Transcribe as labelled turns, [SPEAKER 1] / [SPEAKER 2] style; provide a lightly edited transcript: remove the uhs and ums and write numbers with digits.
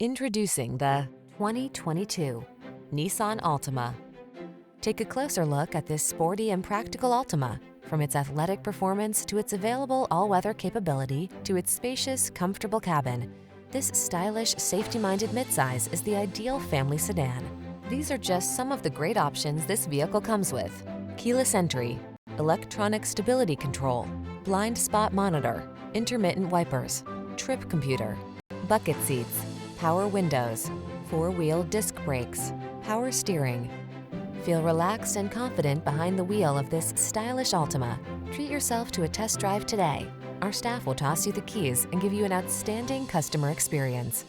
[SPEAKER 1] Introducing the 2022 Nissan Altima. Take a closer look at this sporty and practical Altima. From its athletic performance to its available all-weather capability to its spacious, comfortable cabin, this stylish, safety-minded midsize is the ideal family sedan. These are just some of the great options this vehicle comes with: keyless entry, electronic stability control, blind spot monitor, intermittent wipers, trip computer, bucket seats, power windows, four-wheel disc brakes, power steering. Feel relaxed and confident behind the wheel of this stylish Altima. Treat yourself to a test drive today. Our staff will toss you the keys and give you an outstanding customer experience.